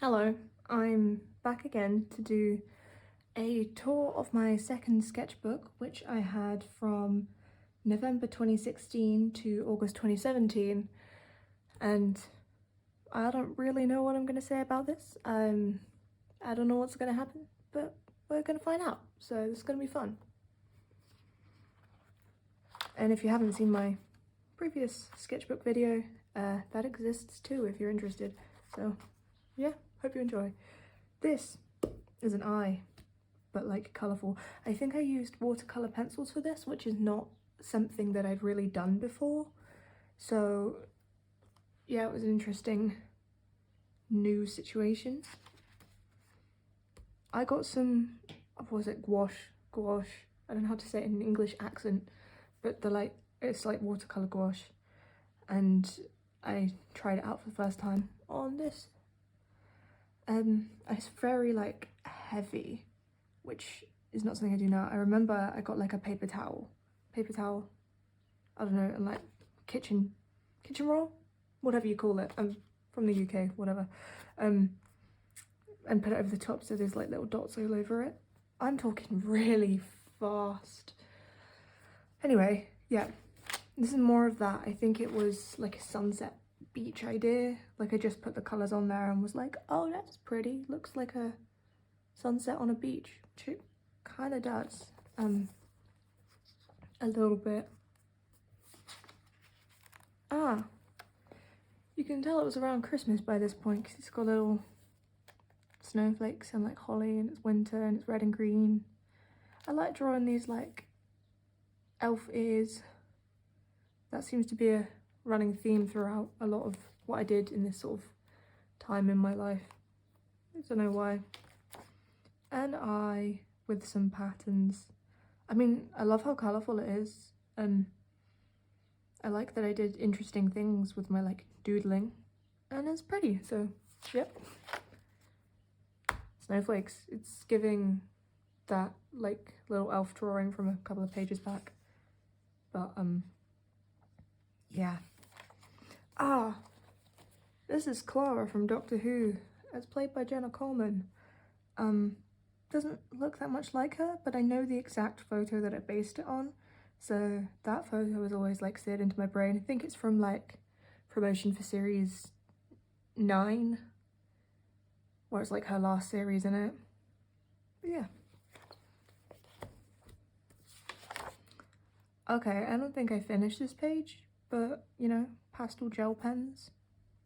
Hello, I'm back again to do a tour of my second sketchbook, which I had from November 2016 to August 2017, and I don't really know what I'm going to say about this. I don't know what's going to happen, but we're going to find out, so this is going to be fun. And if you haven't seen my previous sketchbook video, that exists too if you're interested, so yeah, hope you enjoy. This is an eye, but like colourful. I think I used watercolour pencils for this, which is not something that I've really done before. So yeah, it was an interesting new situation. I got some, what was it, gouache. I don't know how to say it in an English accent, but it's like watercolour gouache. And I tried it out for the first time on this. It's very like heavy, which is not something I do now. I remember I got like a paper towel, I don't know, and like kitchen roll, whatever you call it. I'm from the UK, whatever. And put it over the top so there's like little dots all over it. I'm talking really fast. Anyway, yeah, this is more of that. I think it was like a sunset beach idea. Like I just put the colours on there and was like, oh, that's pretty, looks like a sunset on a beach, which it kind of does, a little bit. You can tell it was around Christmas by this point because it's got little snowflakes and like holly, and it's winter and it's red and green. I like drawing these like elf ears. That seems to be a running theme throughout a lot of what I did in this sort of time in my life. I don't know why. An eye with some patterns. I mean, I love how colourful it is. I like that I did interesting things with my like doodling, and it's pretty, so yep. Snowflakes, it's giving that like little elf drawing from a couple of pages back, but yeah. This is Clara from Doctor Who, as played by Jenna Coleman. Doesn't look that much like her, but I know the exact photo that I based it on, so that photo was always like seared into my brain. I think it's from like promotion for series 9, where it's like her last series in it. But yeah. Okay, I don't think I finished this page, but you know, pastel gel pens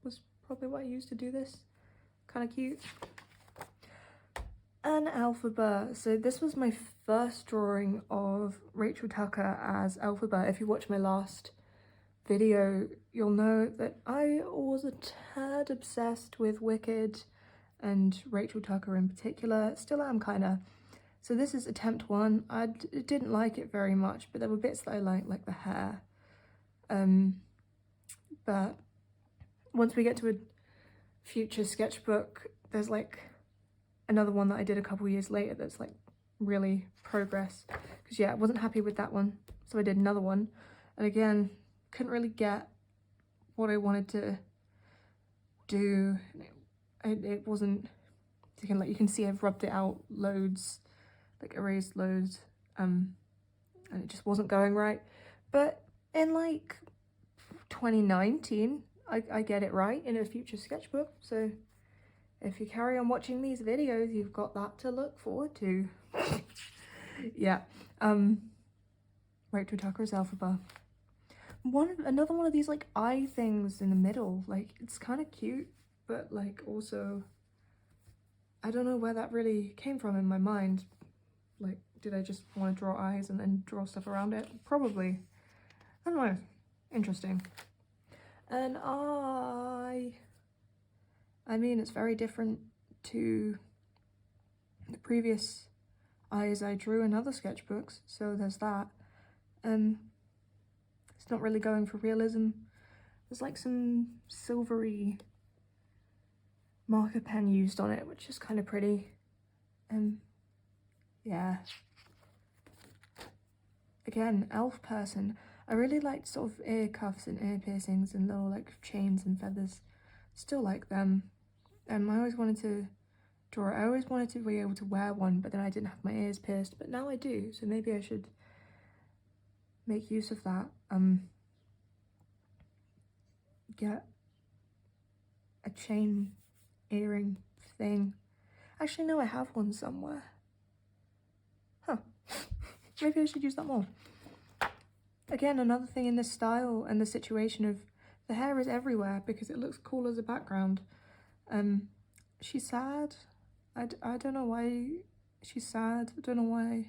was probably what I used to do this. Kind of cute. An Elphaba. So this was my first drawing of Rachel Tucker as Elphaba. If you watch my last video, you'll know that I was a tad obsessed with Wicked and Rachel Tucker in particular. Still am kinda. So this is attempt 1. I didn't like it very much, but there were bits that I liked, like the hair. But once we get to a future sketchbook, there's like another one that I did a couple years later that's like really progress, because yeah, I wasn't happy with that one, so I did another one, and again couldn't really get what I wanted to do. It wasn't, you can see I've rubbed it out loads, like erased loads, and it just wasn't going right. But in like 2019 I get it right in a future sketchbook, so if you carry on watching these videos, you've got that to look forward to. Yeah. Rachel Tucker's Elphaba. Another one of these like eye things in the middle. Like, it's kind of cute, but like also, I don't know where that really came from in my mind. Like, did I just want to draw eyes and then draw stuff around it? Probably. I don't know. Interesting. An eye. I mean, it's very different to the previous eyes I drew in other sketchbooks, so there's that. It's not really going for realism. There's like some silvery marker pen used on it, which is kind of pretty. Yeah. Again, elf person. I really liked sort of ear cuffs and ear piercings and little like chains and feathers. Still like them. I always wanted to draw it. I always wanted to be able to wear one, but then I didn't have my ears pierced, but now I do, so maybe I should make use of that. Get a chain earring thing. Actually, no, I have one somewhere. Huh. Maybe I should use that more. Again, another thing in this style and the situation of the hair is everywhere because it looks cool as a background. She's sad. I don't know why she's sad. I don't know why.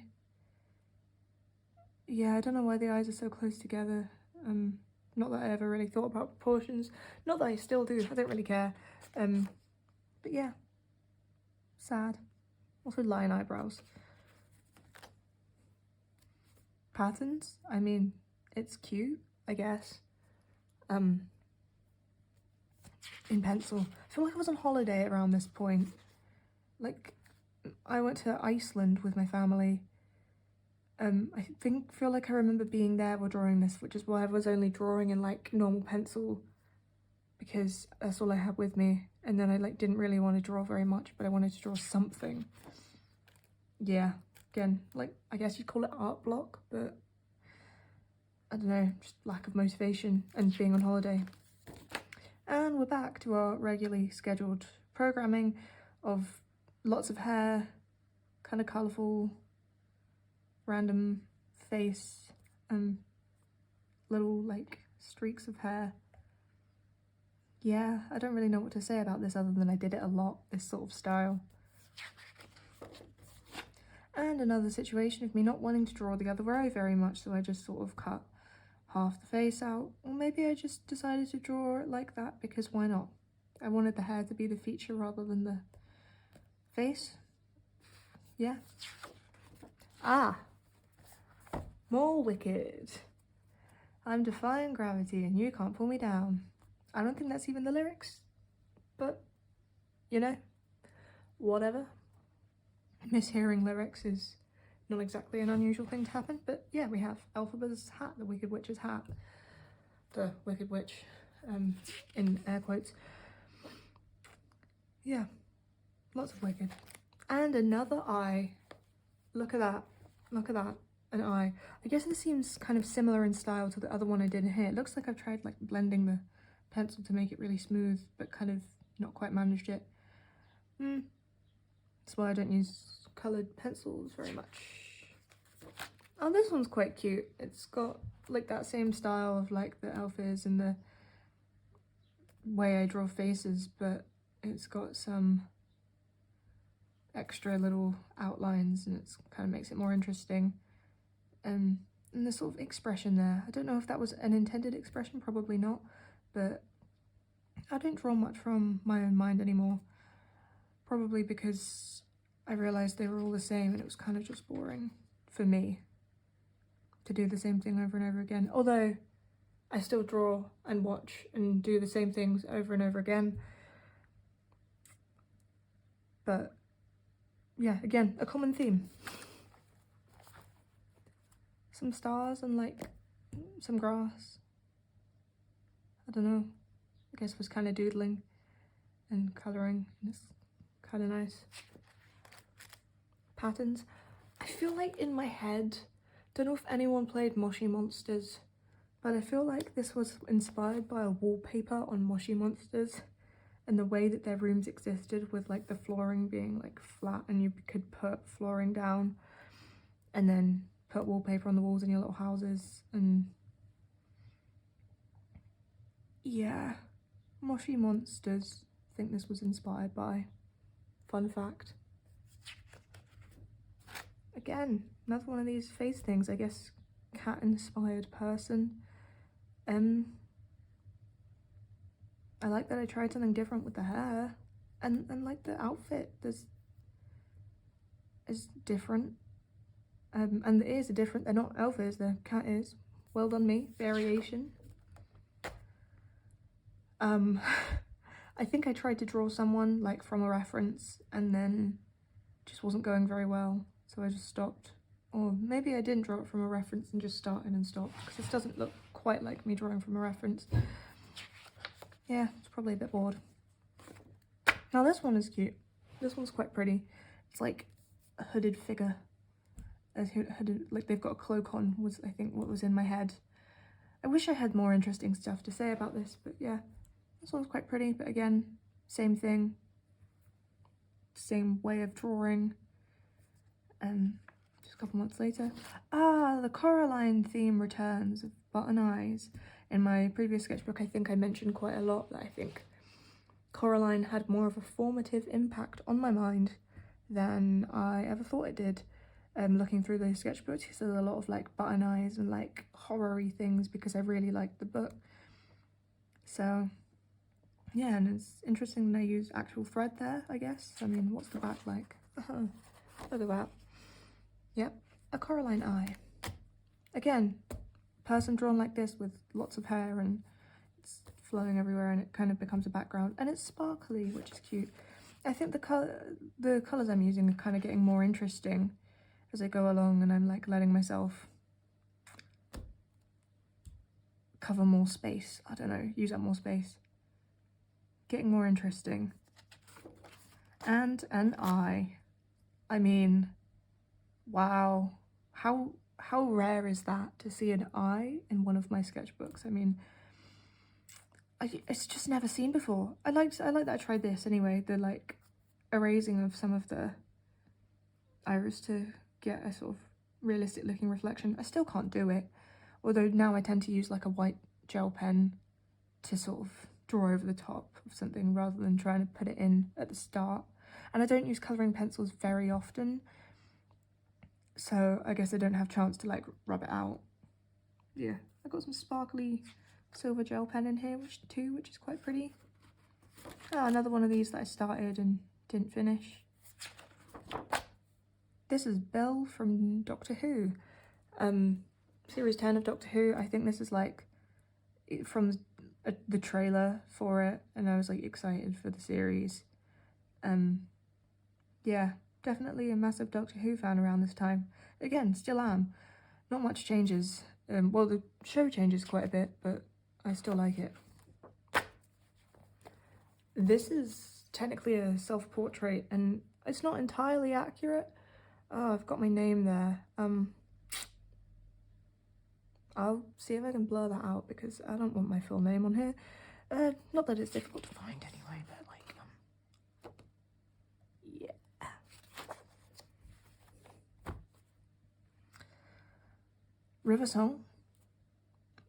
Yeah, I don't know why the eyes are so close together. Not that I ever really thought about proportions. Not that I still do. I don't really care. But yeah, sad. Also line eyebrows. Patterns. I mean, it's cute, I guess. In pencil. I feel like I was on holiday around this point. Like, I went to Iceland with my family. I feel like I remember being there while drawing this, which is why I was only drawing in like normal pencil because that's all I had with me. And then I like didn't really want to draw very much, but I wanted to draw something. Yeah, again, like I guess you'd call it art block, but I don't know, just lack of motivation and being on holiday. And we're back to our regularly scheduled programming of lots of hair, kind of colourful, random face, little like streaks of hair. Yeah, I don't really know what to say about this other than I did it a lot, this sort of style. And another situation of me not wanting to draw the other eye very much, so I just sort of cut half the face out. Or maybe I just decided to draw it like that because why not? I wanted the hair to be the feature rather than the face. Yeah. Ah! More wicked. I'm defying gravity and you can't pull me down. I don't think that's even the lyrics, but you know, whatever. Mishearing lyrics is not exactly an unusual thing to happen, but yeah, we have Elphaba's hat, the Wicked Witch's hat. The Wicked Witch, in air quotes. Yeah, lots of wicked. And another eye. Look at that. Look at that. An eye. I guess this seems kind of similar in style to the other one I did in here. It looks like I've tried like blending the pencil to make it really smooth, but kind of not quite managed it. That's why I don't use coloured pencils very much. Oh, this one's quite cute. It's got like that same style of like the elf is and the way I draw faces, but it's got some extra little outlines and it's kind of makes it more interesting. And the sort of expression there, I don't know if that was an intended expression, probably not, but I don't draw much from my own mind anymore, probably because I realised they were all the same and it was kind of just boring for me to do the same thing over and over again, although I still draw and watch and do the same things over and over again. But yeah, again, a common theme. Some stars and like some grass. I don't know. I guess I was kind of doodling and colouring and it's kind of nice. Patterns. I feel like in my head, don't know if anyone played Moshi Monsters, but I feel like this was inspired by a wallpaper on Moshi Monsters and the way that their rooms existed with like the flooring being like flat and you could put flooring down and then put wallpaper on the walls in your little houses. And yeah, Moshi Monsters, I think this was inspired by. Fun fact. Again, another one of these face things, I guess, cat inspired person. I like that I tried something different with the hair and like the outfit is different. And the ears are different, they're not elf ears, they're cat ears. Well done me, variation. I think I tried to draw someone like from a reference and then just wasn't going very well, so I just stopped. Or maybe I didn't draw it from a reference and just started and stopped, because this doesn't look quite like me drawing from a reference. Yeah, it's probably a bit bored. Now this one is cute. This one's quite pretty. It's like a hooded figure. Hooded, like they've got a cloak on, was I think what was in my head. I wish I had more interesting stuff to say about this, but yeah. This one's quite pretty, but again, same thing. Same way of drawing. Just a couple months later. Ah, the Coraline theme returns of button eyes. In my previous sketchbook, I think I mentioned quite a lot that I think Coraline had more of a formative impact on my mind than I ever thought it did. Looking through those sketchbooks, there's a lot of like button eyes and like horror-y things because I really liked the book. So yeah, and it's interesting that I use actual thread there, I guess. I mean, what's the back like? Look at that. Yep, a Coraline eye. Again, person drawn like this with lots of hair and it's flowing everywhere and it kind of becomes a background. And it's sparkly, which is cute. I think the colours I'm using are kind of getting more interesting as I go along, and I'm like letting myself cover more space. I don't know, use up more space. Getting more interesting. And an eye. I mean, wow. How rare is that to see an eye in one of my sketchbooks? I mean, it's just never seen before. I like that I tried this anyway, the like erasing of some of the iris to get a sort of realistic looking reflection. I still can't do it, although now I tend to use like a white gel pen to sort of draw over the top of something rather than trying to put it in at the start. And I don't use colouring pencils very often, so I guess I don't have a chance to like rub it out. Yeah, I've got some sparkly silver gel pen in here, which is quite pretty. Oh, another one of these that I started and didn't finish. This is Belle from Doctor Who. Series 10 of Doctor Who. I think this is like from the trailer for it, and I was like excited for the series. Yeah, definitely a massive Doctor Who fan around this time. Again, still am. Not much changes. Well, the show changes quite a bit, but I still like it. This is technically a self-portrait, and it's not entirely accurate. Oh, I've got my name there. I'll see if I can blur that out because I don't want my full name on here. Not that it's difficult to find anyway, but like, yeah. River Song,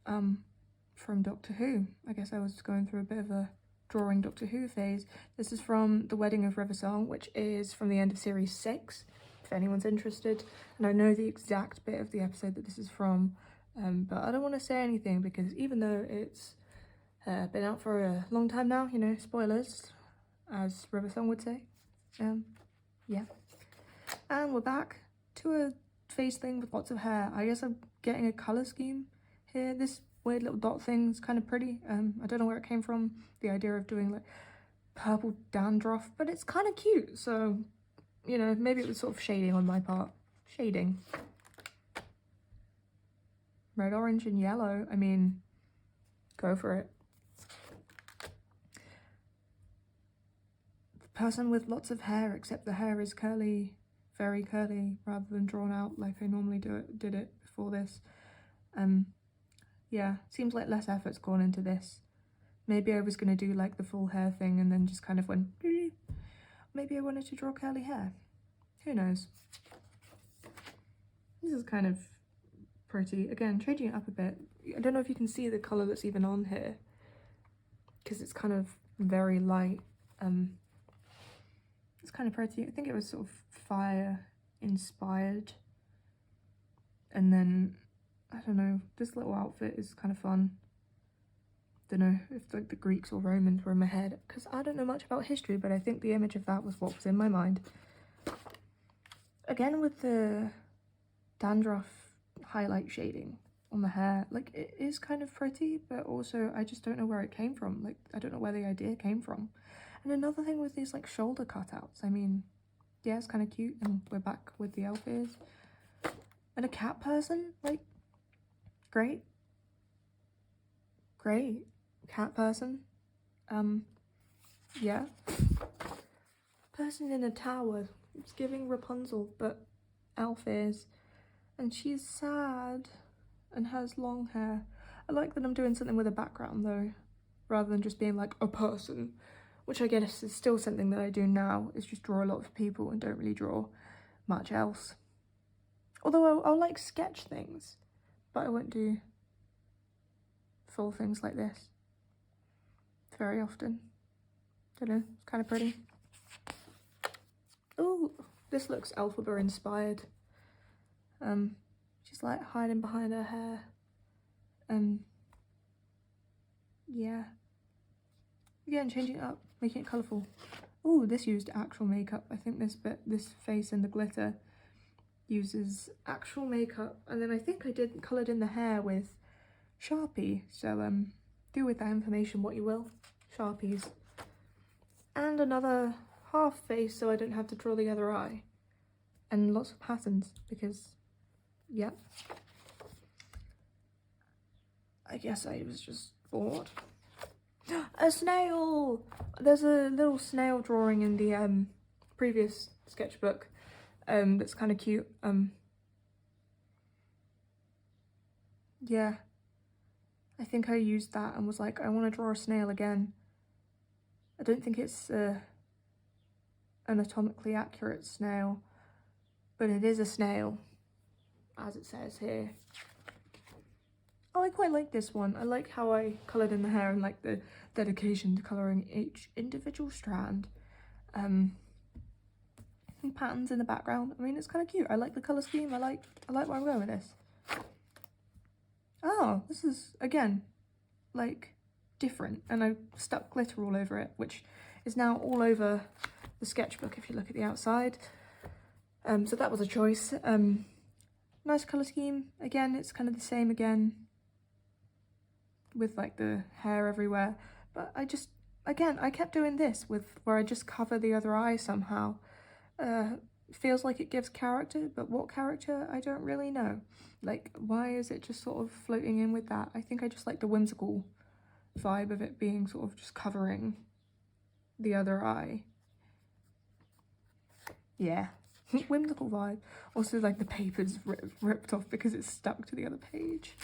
from Doctor Who. I guess I was going through a bit of a drawing Doctor Who phase. This is from The Wedding of River Song, which is from the end of series 6, if anyone's interested. And I know the exact bit of the episode that this is from, but I don't want to say anything because even though it's been out for a long time now, you know, spoilers, as River Song would say. Yeah. And we're back to a face thing with lots of hair. I guess I'm getting a colour scheme here. This weird little dot thing is kind of pretty. I don't know where it came from, the idea of doing like purple dandruff, but it's kind of cute. So, you know, maybe it was sort of shading on my part. Shading. Red, orange, and yellow. I mean, go for it. The person with lots of hair, except the hair is curly, very curly, rather than drawn out like I normally did it before this. Yeah, seems like less effort's gone into this. Maybe I was going to do like the full hair thing and then just kind of went, maybe I wanted to draw curly hair. Who knows? This is kind of pretty. Again, changing it up a bit. I don't know if you can see the colour that's even on here because it's kind of very light. It's kind of pretty. I think it was sort of fire inspired. And then I don't know, this little outfit is kind of fun. Don't know if like the Greeks or Romans were in my head because I don't know much about history, but I think the image of that was what was in my mind. Again with the dandruff highlight shading on the hair, like it is kind of pretty, but also I just don't know where it came from. Like I don't know where the idea came from. And another thing with these like shoulder cutouts, I mean, yeah, it's kind of cute, and we're back with the elf ears. And a cat person, like, great. Cat person. Yeah. Person in a tower. It's giving Rapunzel, but elf ears. And she's sad and has long hair. I like that I'm doing something with a background though, rather than just being like a person, which I guess is still something that I do now, is just draw a lot of people and don't really draw much else. Although I'll like sketch things, but I won't do full things like this very often. Don't know, it's kind of pretty. Oh, this looks Elphaba inspired. She's like hiding behind her hair. Yeah. Again, changing it up, making it colourful. Oh, this used actual makeup. I think this face and the glitter uses actual makeup. And then I think I coloured in the hair with Sharpie. So do with that information what you will. Sharpies. And another half face so I don't have to draw the other eye. And lots of patterns because, yeah. I guess I was just bored. A snail! There's a little snail drawing in the previous sketchbook that's kind of cute. Yeah. I think I used that and was like, I want to draw a snail again. I don't think it's an anatomically accurate snail, but it is a snail, as it says here. Oh, I quite like this one. I like how I coloured in the hair and like the dedication to colouring each individual strand. And patterns in the background. I mean, it's kind of cute. I like the colour scheme. I like where I'm going with this. Oh, this is, again, like, different. And I stuck glitter all over it, which is now all over the sketchbook if you look at the outside. So that was a choice. Nice colour scheme. Again, it's kind of the same again, with like the hair everywhere. But I kept doing this with where I just cover the other eye somehow. Feels like it gives character, but what character, I don't really know. Like, why is it just sort of floating in with that? I think I just like the whimsical vibe of it being sort of just covering the other eye. Yeah, whimsical vibe. Also, like, the paper's ripped off because it's stuck to the other page.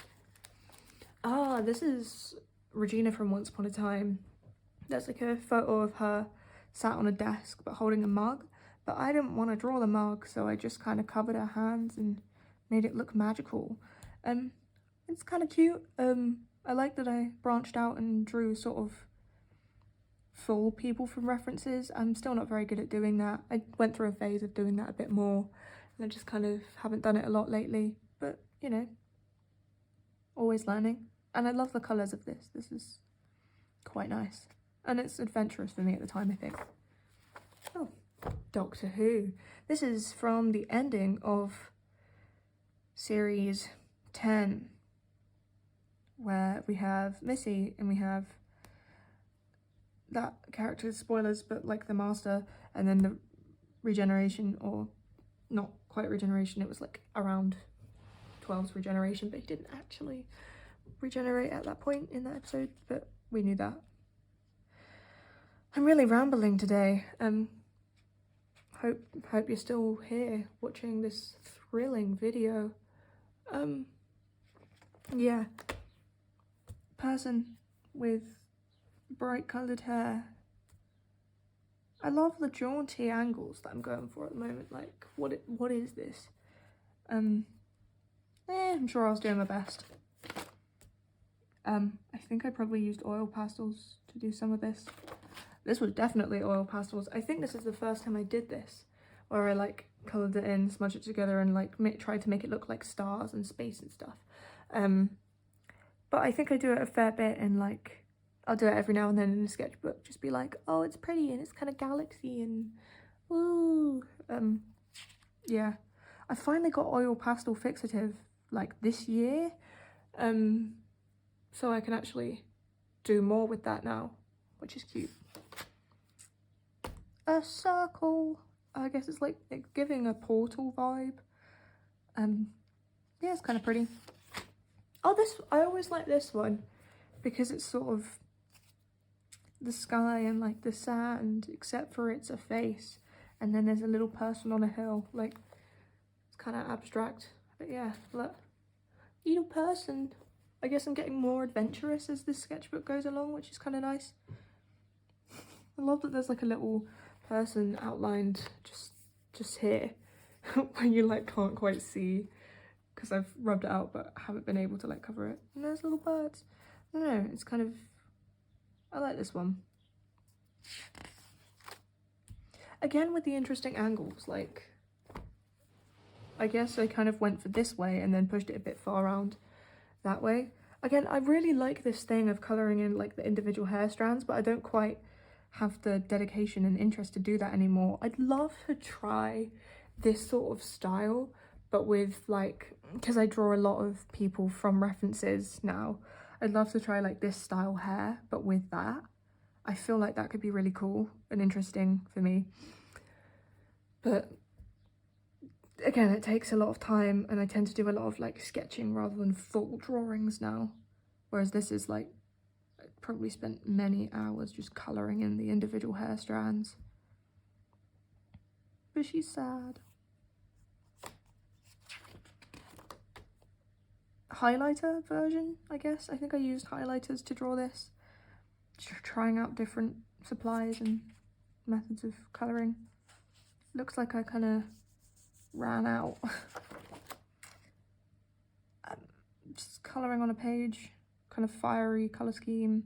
Ah, this is Regina from Once Upon a Time. There's like a photo of her sat on a desk but holding a mug. But I didn't want to draw the mug, so I just kind of covered her hands and made it look magical. It's kind of cute. I like that I branched out and drew sort of full people from references. I'm still not very good at doing that. I went through a phase of doing that a bit more, and I just kind of haven't done it a lot lately. But, you know, always learning. And I love the colours of this. This is quite nice. And it's adventurous for me at the time, I think. Oh. Doctor Who. This is from the ending of series 10, where we have Missy and we have that character, spoilers, but like the Master, and then the regeneration, or not quite regeneration, it was like around 12's regeneration, but he didn't actually regenerate at that point in that episode, but we knew that. I'm really rambling today. Hope you're still here watching this thrilling video. Yeah. Person with bright coloured hair. I love the jaunty angles that I'm going for at the moment. Like, what is this? I'm sure I was doing my best. I think I probably used oil pastels to do some of this. This was definitely oil pastels. I think this is the first time I did this, where I like coloured it in, smudged it together, and like tried to make it look like stars and space and stuff. But I think I do it a fair bit, and like I'll do it every now and then in a sketchbook. Just be like, oh, it's pretty and it's kind of galaxy and ooh. Yeah, I finally got oil pastel fixative like this year, so I can actually do more with that now, which is cute. A circle. I guess it's like giving a portal vibe. Yeah, it's kind of pretty. Oh, I always like this one because it's sort of the sky and like the sand, except for it's a face. And then there's a little person on a hill. Like, it's kind of abstract. But yeah, look. Little person. I guess I'm getting more adventurous as this sketchbook goes along, which is kind of nice. I love that there's like a little person outlined just here where you like can't quite see because I've rubbed it out but haven't been able to like cover it. And there's little birds. I don't know, it's kind of, I like this one. Again with the interesting angles, like I guess I kind of went for this way and then pushed it a bit far around that way. Again, I really like this thing of colouring in like the individual hair strands, but I don't quite have the dedication and interest to do that anymore. I'd love to try this sort of style, but with like, because I draw a lot of people from references now, I'd love to try like this style hair, but with that. I feel like that could be really cool and interesting for me. But again, it takes a lot of time and I tend to do a lot of like sketching rather than full drawings now. Whereas this is like, I probably spent many hours just colouring in the individual hair strands. But she's sad. Highlighter version, I guess. I think I used highlighters to draw this. Just trying out different supplies and methods of colouring. Looks like I kind of ran out. Just colouring on a page, kind of fiery colour scheme,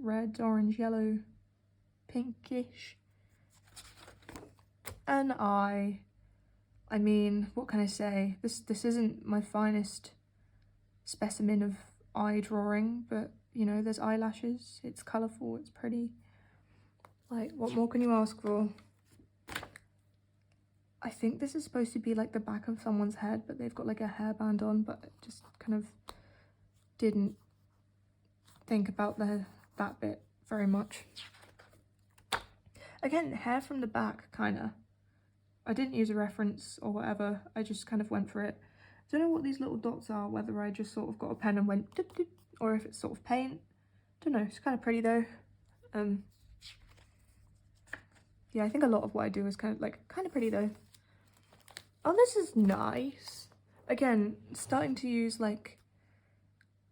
red, orange, yellow, pinkish. And I mean, what can I say? This isn't my finest specimen of eye drawing, but you know, there's eyelashes, it's colourful, it's pretty. Like, what more can you ask for? I think this is supposed to be like the back of someone's head, but they've got like a hairband on, but I just kind of didn't think about that bit very much. Again, hair from the back, kind of. I didn't use a reference or whatever, I just kind of went for it. Don't know what these little dots are, whether I just sort of got a pen and went doop, doop, or if it's sort of paint. Don't know, it's kind of pretty though. Yeah, I think a lot of what I do is kind of pretty though. Oh, this is nice. Again, starting to use like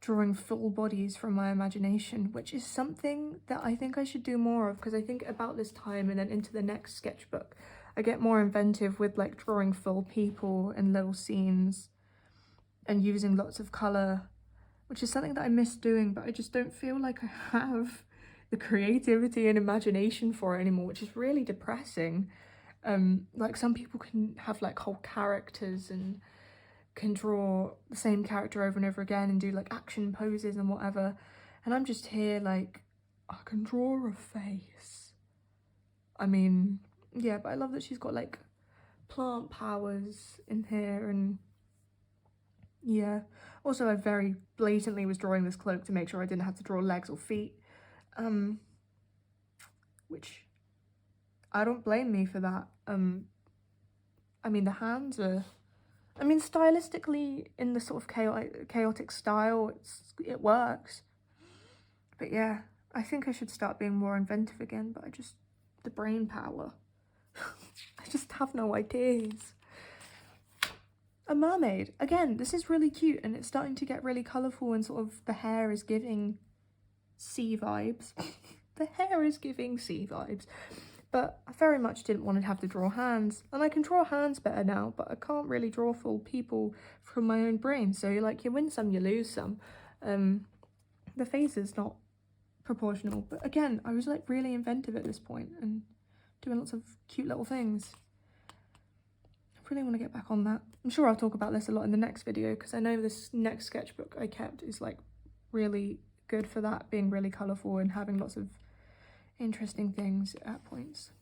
drawing full bodies from my imagination, which is something that I think I should do more of, because I think about this time and then into the next sketchbook, I get more inventive with like drawing full people and little scenes and using lots of colour, which is something that I miss doing, but I just don't feel like I have the creativity and imagination for it anymore, which is really depressing. Like some people can have like whole characters and can draw the same character over and over again and do like action poses and whatever, and I'm just here like, I can draw a face. I mean, yeah, but I love that she's got like plant powers in here. And yeah, also I very blatantly was drawing this cloak to make sure I didn't have to draw legs or feet, which I don't blame me for that. I mean, the hands are, I mean, stylistically in the sort of chaotic style, it works. But yeah, I think I should start being more inventive again, but the brain power. I just have no ideas. A mermaid. Again, this is really cute and it's starting to get really colourful and sort of the hair is giving sea vibes. The hair is giving sea vibes. But I very much didn't want to have to draw hands. And I can draw hands better now, but I can't really draw full people from my own brain. So like, you win some, you lose some. The face is not proportional. But again, I was like really inventive at this point and doing lots of cute little things. I really want to get back on that. I'm sure I'll talk about this a lot in the next video, because I know this next sketchbook I kept is like really good for that, being really colourful and having lots of interesting things at points.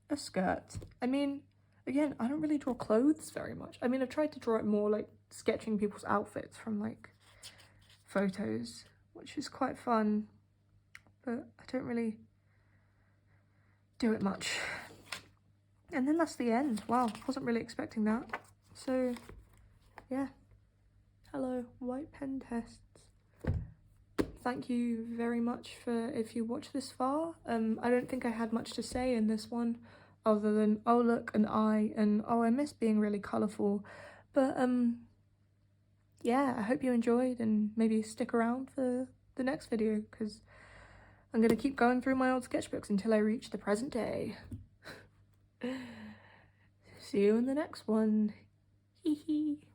A skirt. I mean, again, I don't really draw clothes very much. I mean, I've tried to draw it more like sketching people's outfits from like photos, which is quite fun, but I don't really do it much. And then that's the end. Wow, wasn't really expecting that. So yeah, hello, white pen tests. thank you very much for if you watch this far. I don't think I had much to say in this one other than oh look an eye and oh I miss being really colourful, but yeah, I hope you enjoyed and maybe stick around for the next video because I'm gonna keep going through my old sketchbooks until I reach the present day. See you in the next one. Hee hee.